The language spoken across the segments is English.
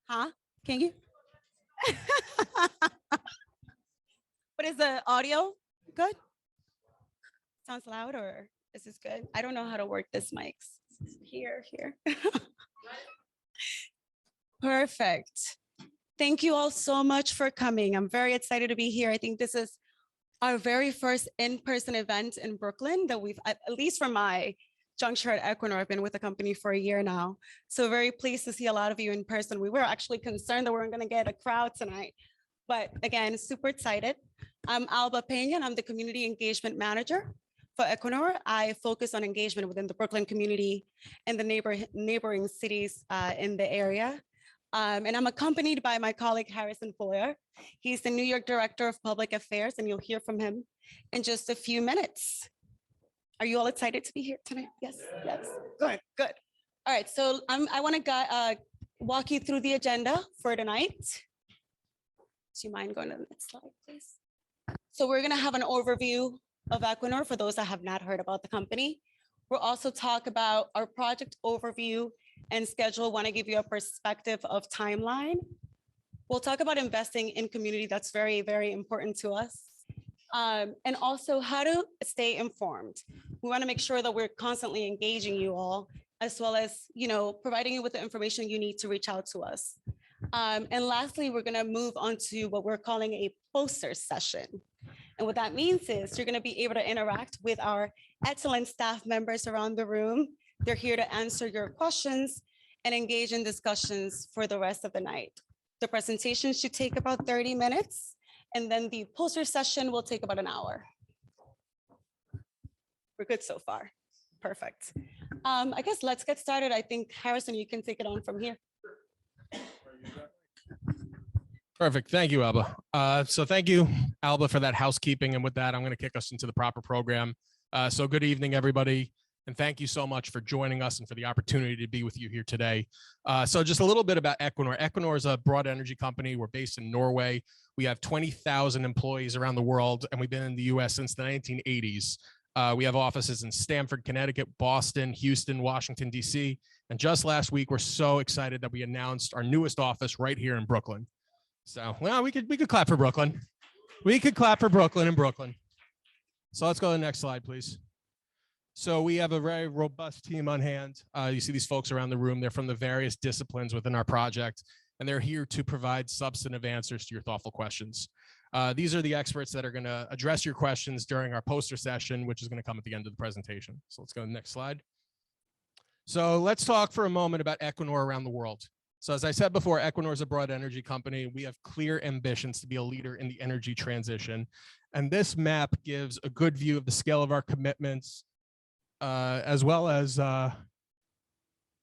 Huh? Can you? But is the audio good? Sounds loud, or is this good? I don't know how to work this mics. Here. Perfect. Thank you all so much for coming. I'm very excited to be here. I think this is our very first in-person event in Brooklyn that we've, at least from my juncture at Equinor, I've been with the company for a year now. So very pleased to see a lot of you in person. We were actually concerned that we weren't going to get a crowd tonight, but again, super excited. I'm Alba Pena, and I'm the Community Engagement Manager for Equinor. I focus on engagement within the Brooklyn community and the neighboring cities in the area. And I'm accompanied by my colleague, Harrison Foyer. He's the New York Director of Public Affairs, and you'll hear from him in just a few minutes. Are you all excited to be here tonight? Yes, yes, good. All right, so I want to walk you through the agenda for tonight. Do you mind going to the next slide, please? So we're gonna have an overview of Equinor for those that have not heard about the company. We'll also talk about our project overview and schedule. Want to give you a perspective of timeline. We'll talk about investing in community. That's very, very important to us. And also how to stay informed. We want to make sure that we're constantly engaging you all, as well as, providing you with the information you need to reach out to us. And lastly, we're going to move on to what we're calling a poster session. And what that means is you're going to be able to interact with our excellent staff members around the room. They're here to answer your questions and engage in discussions for the rest of the night. The presentation should take about 30 minutes, and then the poster session will take about an hour. We're good so far. Perfect. I guess let's get started. I think, Harrison, you can take it on from here. Perfect. Thank you, Alba. So thank you, Alba, for that housekeeping. And with that, I'm going to kick us into the proper program. So good evening, everybody. And thank you so much for joining us and for the opportunity to be with you here today. So just a little bit about Equinor. Equinor is a broad energy company. We're based in Norway. We have 20,000 employees around the world, and we've been in the US since the 1980s. We have offices in Stamford, Connecticut, Boston, Houston, Washington, D.C. And just last week, we're so excited that we announced our newest office right here in Brooklyn. So, well, we could clap for Brooklyn. We could clap for Brooklyn and Brooklyn. So let's go to the next slide, please. So we have a very robust team on hand. You see these folks around the room. They're from the various disciplines within our project, and they're here to provide substantive answers to your thoughtful questions. These are the experts that are going to address your questions during our poster session, which is going to come at the end of the presentation. So let's go to the next slide. So let's talk for a moment about Equinor around the world. So as I said before, Equinor is a broad energy company. We have clear ambitions to be a leader in the energy transition. And this map gives a good view of the scale of our commitments, as well as, in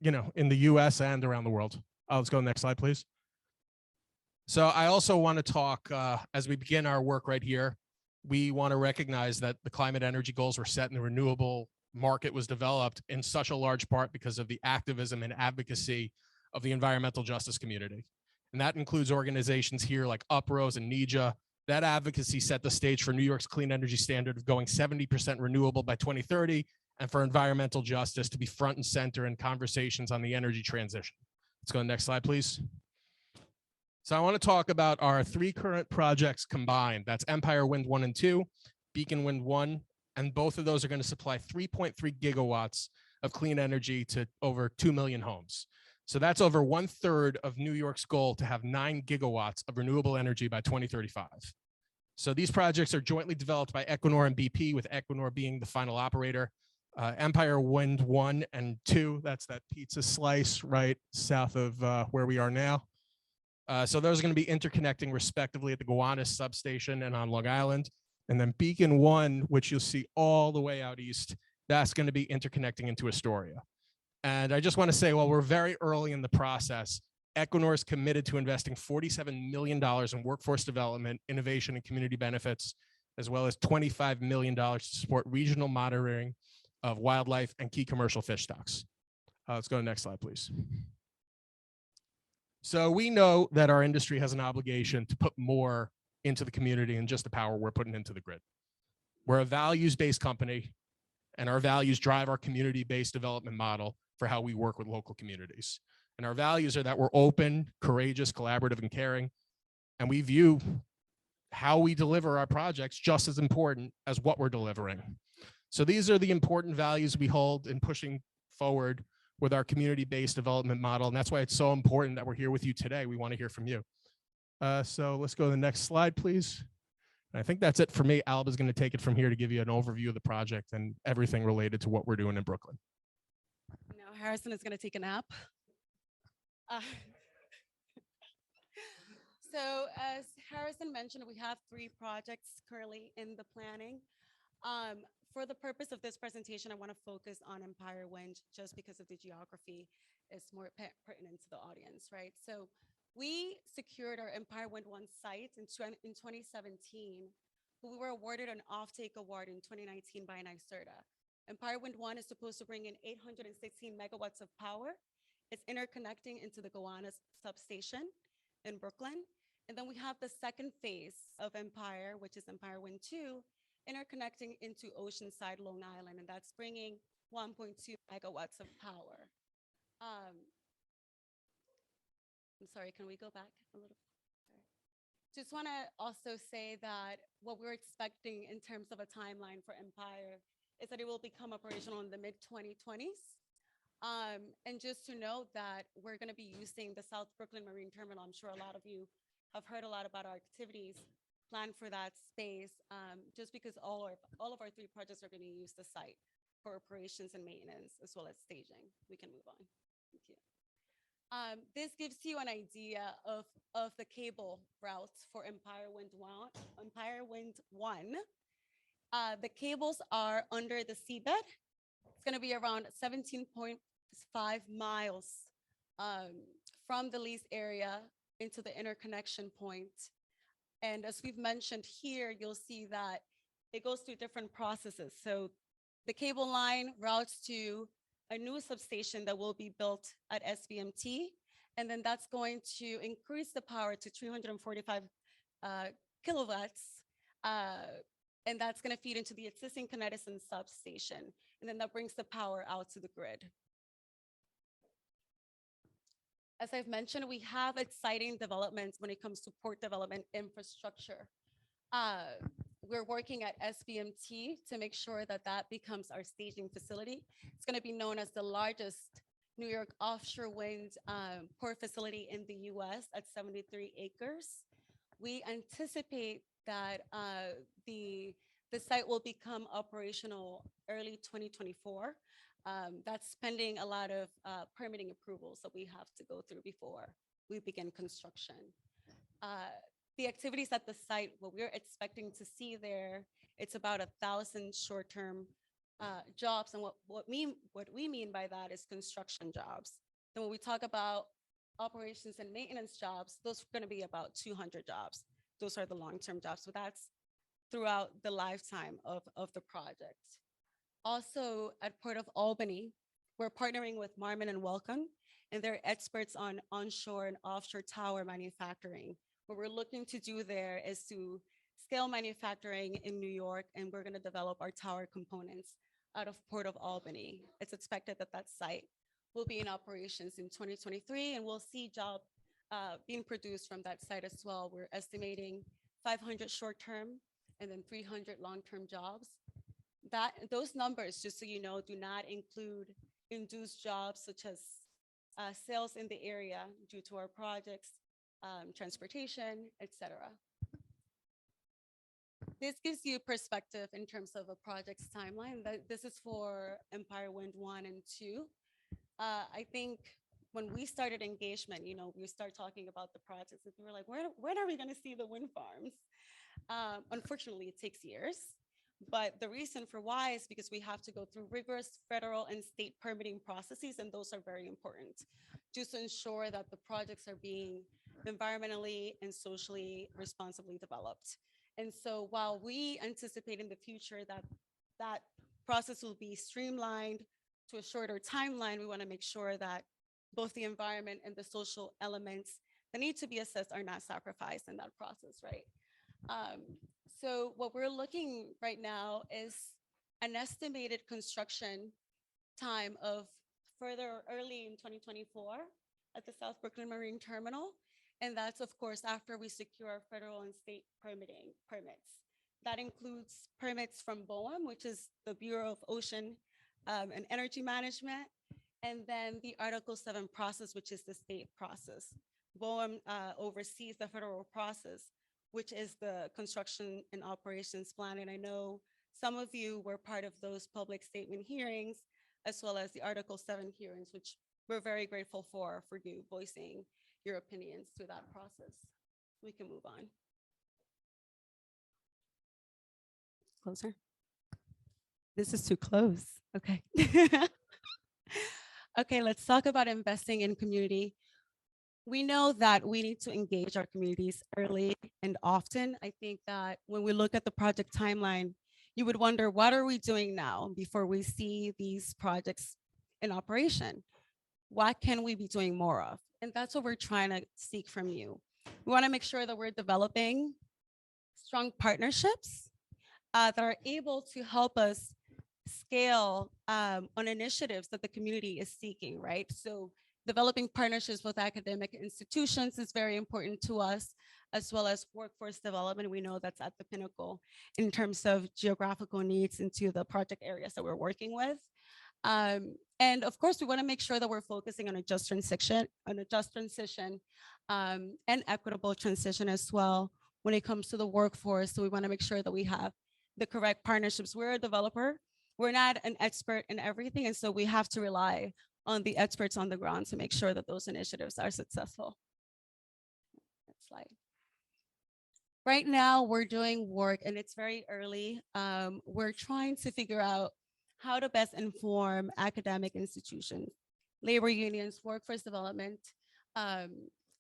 the US and around the world. Let's go to the next slide, please. So I also want to talk, as we begin our work right here, we want to recognize that the climate energy goals were set and the renewable market was developed in such a large part because of the activism and advocacy of the environmental justice community. And that includes organizations here like UPROSE and NEJA. That advocacy set the stage for New York's clean energy standard of going 70% renewable by 2030, and for environmental justice to be front and center in conversations on the energy transition. Let's go to the next slide, please. So I want to talk about our 3 current projects combined. That's Empire Wind 1 and 2, Beacon Wind 1, and both of those are going to supply 3.3 gigawatts of clean energy to over 2 million homes. So that's over 1/3 of New York's goal to have 9 gigawatts of renewable energy by 2035. So these projects are jointly developed by Equinor and BP, with Equinor being the final operator. Empire Wind 1 and 2, that's that pizza slice right south of where we are now. So those are going to be interconnecting respectively at the Gowanus substation and on Long Island. And then Beacon 1, which you'll see all the way out east, that's going to be interconnecting into Astoria. And I just want to say, while we're very early in the process, Equinor is committed to investing $47 million in workforce development, innovation, and community benefits, as well as $25 million to support regional monitoring of wildlife and key commercial fish stocks. Let's go to the next slide, please. So we know that our industry has an obligation to put more into the community and just the power we're putting into the grid. We're a values-based company, and our values drive our community-based development model for how we work with local communities. And our values are that we're open, courageous, collaborative, and caring. And we view how we deliver our projects just as important as what we're delivering. So these are the important values we hold in pushing forward with our community-based development model. And that's why it's so important that we're here with you today. We want to hear from you. So let's go to the next slide, please. And I think that's it for me. Alba's going to take it from here to give you an overview of the project and everything related to what we're doing in Brooklyn. Now Harrison is going to take a nap. So as Harrison mentioned, we have 3 projects currently in the planning. For the purpose of this presentation, I want to focus on Empire Wind just because of the geography is more pertinent to the audience, right? So we secured our Empire Wind 1 site in 2017, but we were awarded an offtake award in 2019 by NYSERDA. Empire Wind 1 is supposed to bring in 816 megawatts of power. It's interconnecting into the Gowanus substation in Brooklyn. And then we have the second phase of Empire, which is Empire Wind 2, interconnecting into Oceanside, Long Island, and that's bringing 1.2 megawatts of power. I'm sorry, can we go back a little? Just want to also say that what we're expecting in terms of a timeline for Empire is that it will become operational in the mid-2020s. And just to note that we're going to be using the South Brooklyn Marine Terminal. I'm sure a lot of you have heard a lot about our activities planned for that space, just because all of our 3 projects are going to use the site for operations and maintenance, as well as staging. We can move on. Thank you. This gives you an idea of the cable routes for Empire Wind 1. Empire Wind 1. The cables are under the seabed. It's going to be around 17.5 miles from the lease area into the interconnection point. And as we've mentioned here, you'll see that it goes through different processes. So the cable line routes to a new substation that will be built at SBMT. And then that's going to increase the power to 345 kilowatts. And that's going to feed into the existing Connecticut substation. And then that brings the power out to the grid. As I've mentioned, we have exciting developments when it comes to port development infrastructure. We're working at SBMT to make sure that that becomes our staging facility. It's going to be known as the largest New York offshore wind port facility in the US at 73 acres. We anticipate that the site will become operational early 2024. That's pending a lot of permitting approvals that we have to go through before we begin construction. The activities at the site, what we're expecting to see there, it's about 1,000 short-term jobs. And what we mean by that is construction jobs. Then when we talk about operations and maintenance jobs, those are going to be about 200 jobs. Those are the long-term jobs. So that's throughout the lifetime of the project. Also at Port of Albany, we're partnering with Marmon and Welcome, and they're experts on onshore and offshore tower manufacturing. What we're looking to do there is to scale manufacturing in New York, and we're going to develop our tower components out of Port of Albany. It's expected that that site will be in operations in 2023, and we'll see job being produced from that site as well. We're estimating 500 short-term and then 300 long-term jobs. Those numbers, just so you know, do not include induced jobs such as sales in the area due to our projects, transportation, etc. This gives you perspective in terms of a project's timeline. This is for Empire Wind 1 and 2. I think when we started engagement, we start talking about the projects, and we were like, when are we going to see the wind farms? Unfortunately, it takes years. But the reason for why is because we have to go through rigorous federal and state permitting processes, and those are very important just to ensure that the projects are being environmentally and socially responsibly developed. And so while we anticipate in the future that that process will be streamlined to a shorter timeline, we want to make sure that both the environment and the social elements that need to be assessed are not sacrificed in that process, right? So what we're looking right now is an estimated construction time of further early in 2024, at the South Brooklyn Marine Terminal. And that's, of course, after we secure our federal and state permits. That includes permits from BOEM, which is the Bureau of Ocean and Energy Management, and then the Article 7 process, which is the state process. BOEM oversees the federal process, which is the construction and operations plan. And I know some of you were part of those public statement hearings, as well as the Article 7 hearings, which we're very grateful for you voicing your opinions through that process. We can move on. Closer. This is too close. Okay. Okay, let's talk about investing in community. We know that we need to engage our communities early and often. I think that when we look at the project timeline, you would wonder, what are we doing now before we see these projects in operation? What can we be doing more of? And that's what we're trying to seek from you. We want to make sure that we're developing strong partnerships that are able to help us scale on initiatives that the community is seeking, right? So developing partnerships with academic institutions is very important to us, as well as workforce development. We know that's at the pinnacle in terms of geographical needs into the project areas that we're working with. And of course, we want to make sure that we're focusing on a just transition, and equitable transition as well when it comes to the workforce. So we want to make sure that we have the correct partnerships. We're a developer. We're not an expert in everything. And so we have to rely on the experts on the ground to make sure that those initiatives are successful. Next slide. Right now, we're doing work and it's very early. We're trying to figure out how to best inform academic institutions, labor unions, workforce development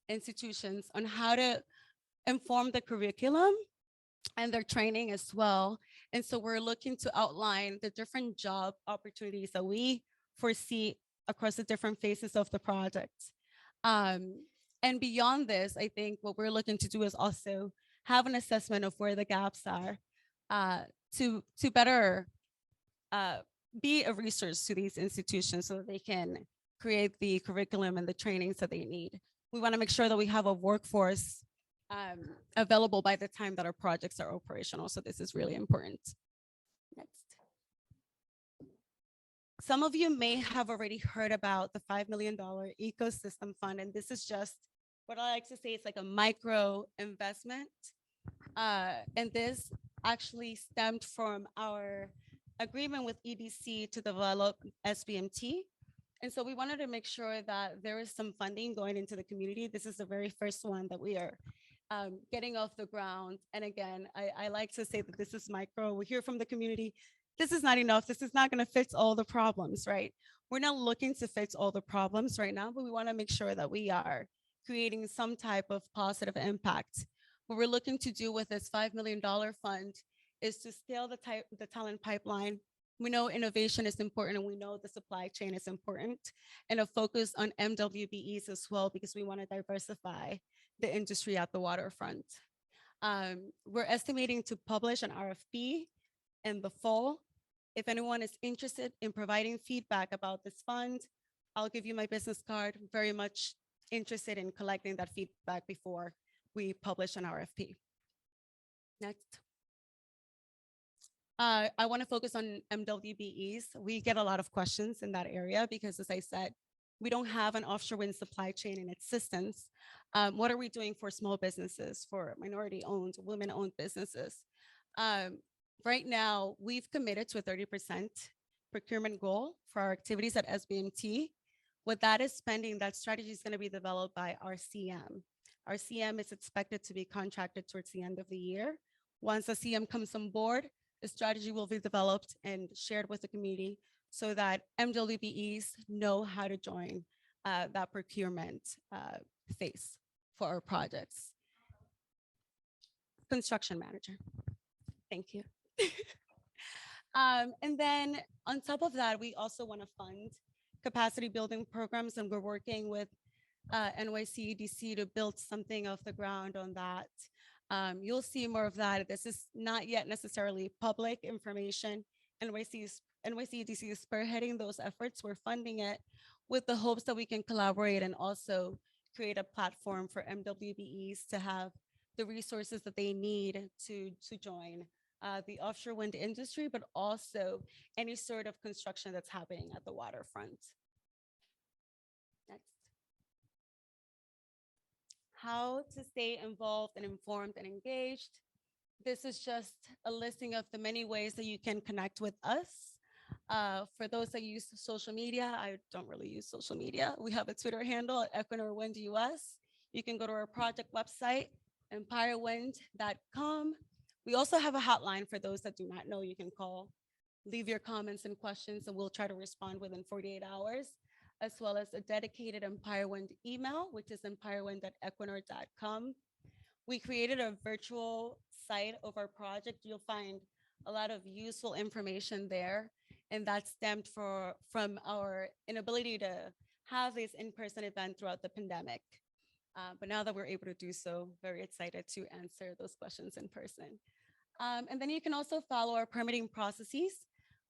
institutions on how to inform the curriculum and their training as well. And so we're looking to outline the different job opportunities that we foresee across the different phases of the project. And beyond this, I think what we're looking to do is also have an assessment of where the gaps are to better be a resource to these institutions so that they can create the curriculum and the trainings that they need. We want to make sure that we have a workforce available by the time that our projects are operational. So this is really important. Next. Some of you may have already heard about the $5 million ecosystem fund, and this is just what I like to say, it's like a micro investment. And this actually stemmed from our agreement with EDC to develop SBMT. And so we wanted to make sure that there is some funding going into the community. This is the very first one that we are getting off the ground. And again, I like to say that this is micro. We hear from the community, this is not enough. This is not going to fix all the problems, right? We're not looking to fix all the problems right now, but we want to make sure that we are creating some type of positive impact. What we're looking to do with this $5 million fund is to scale the talent pipeline. We know innovation is important and we know the supply chain is important, and a focus on MWBEs as well, because we want to diversify the industry at the waterfront. We're estimating to publish an RFP in the fall. If anyone is interested in providing feedback about this fund, I'll give you my business card. I'm very much interested in collecting that feedback before we publish an RFP. Next. I want to focus on MWBEs. We get a lot of questions in that area because, as I said, we don't have an offshore wind supply chain in existence. What are we doing for small businesses, for minority-owned, women-owned businesses? Right now, we've committed to a 30% procurement goal for our activities at SBMT. What that is spending, that strategy is going to be developed by our CM. Our CM is expected to be contracted towards the end of the year. Once the CM comes on board, the strategy will be developed and shared with the community so that MWBEs know how to join that procurement phase for our projects. Construction manager. Thank you. And then on top of that, we also want to fund capacity building programs, and we're working with NYCEDC to build something off the ground on that. You'll see more of that. This is not yet necessarily public information. NYCEDC is spearheading those efforts. We're funding it. with the hopes that we can collaborate and also create a platform for MWBEs to have the resources that they need to join the offshore wind industry, but also any sort of construction that's happening at the waterfront. Next. How to stay involved and informed and engaged. This is just a listing of the many ways that you can connect with us. For those that use social media, I don't really use social media. We have a Twitter handle at Equinor Wind US. You can go to our project website, empirewind.com. We also have a hotline for those that do not know. You can call, leave your comments and questions, and we'll try to respond within 48 hours, as well as a dedicated Empire Wind email, which is empirewind@equinor.com. We created a virtual site of our project. You'll find a lot of useful information there, and that stemmed from our inability to have this in-person event throughout the pandemic. But now that we're able to do so, very excited to answer those questions in person. And then you can also follow our permitting processes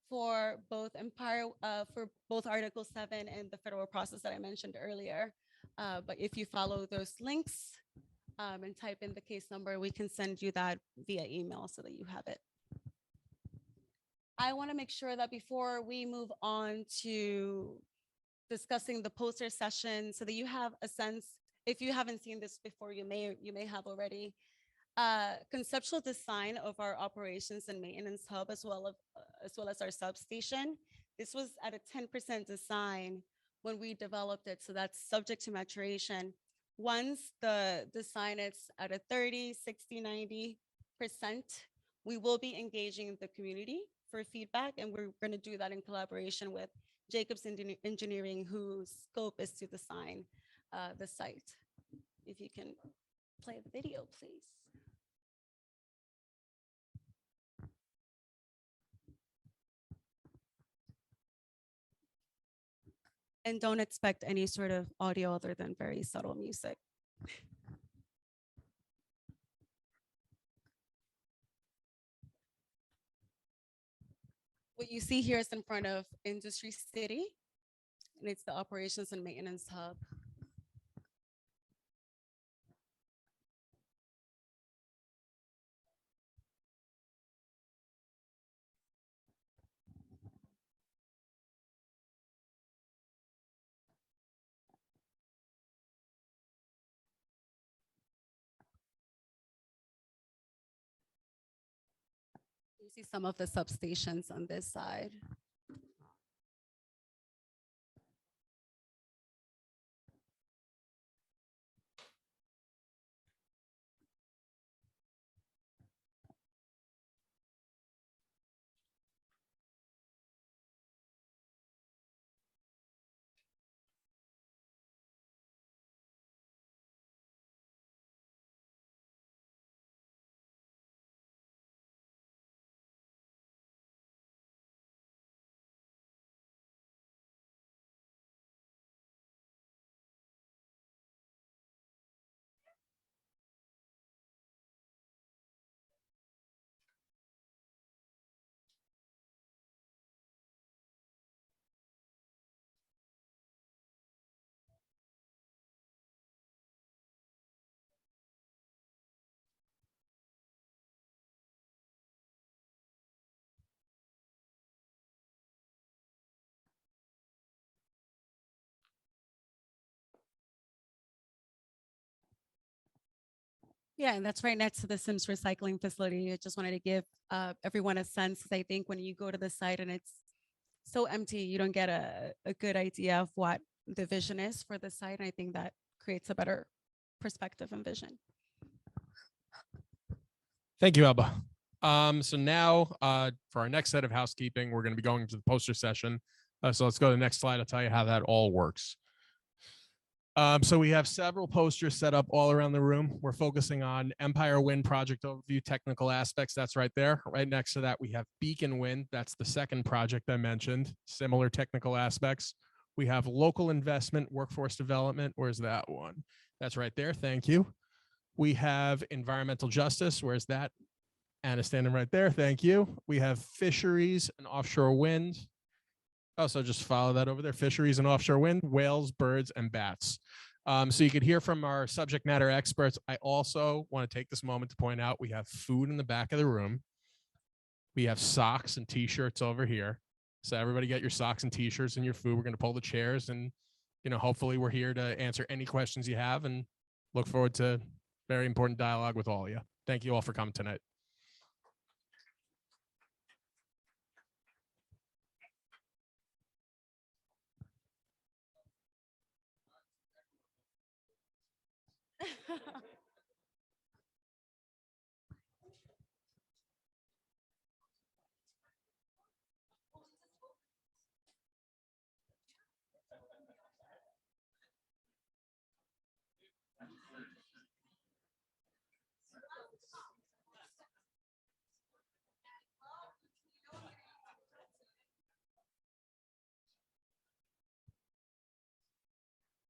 for both for both Article 7 and the federal process that I mentioned earlier. But if you follow those links and type in the case number, we can send you that via email so that you have it. I want to make sure that before we move on to discussing the poster session, so that you have a sense, if you haven't seen this before, you may have already, conceptual design of our operations and maintenance hub, as well as our substation. This was at a 10% design when we developed it, so that's subject to maturation. Once the design is at a 30, 60, 90%, we will be engaging the community for feedback, and we're going to do that in collaboration with Jacobs Engineering, whose scope is to design the site. If you can play the video, please. And don't expect any sort of audio other than very subtle music. What you see here is in front of Industry City, and it's the operations and maintenance hub. You see some of the substations on this side. Yeah, and that's right next to the Sims recycling facility. I just wanted to give everyone a sense, because I think when you go to the site and it's so empty, you don't get a good idea of what the vision is for the site. And I think that creates a better perspective and vision. Thank you, Alba. So now for our next set of housekeeping, we're going to be going to the poster session. So let's go to the next slide. I'll tell you how that all works. So we have several posters set up all around the room. We're focusing on Empire Wind project overview, technical aspects. That's right there. Right next to that, we have Beacon Wind. That's the second project I mentioned. Similar technical aspects. We have local investment, workforce development. Where's that one? That's right there. Thank you. We have environmental justice. Where's that? Anna standing right there. Thank you. We have fisheries and offshore wind. Oh, so just follow that over there. Fisheries and offshore wind, whales, birds, and bats. So you could hear from our subject matter experts. I also want to take this moment to point out we have food in the back of the room. We have socks and t-shirts over here. So everybody get your socks and t-shirts and your food. We're going to pull the chairs and, hopefully we're here to answer any questions you have and look forward to very important dialogue with all of you. Thank you all for coming tonight.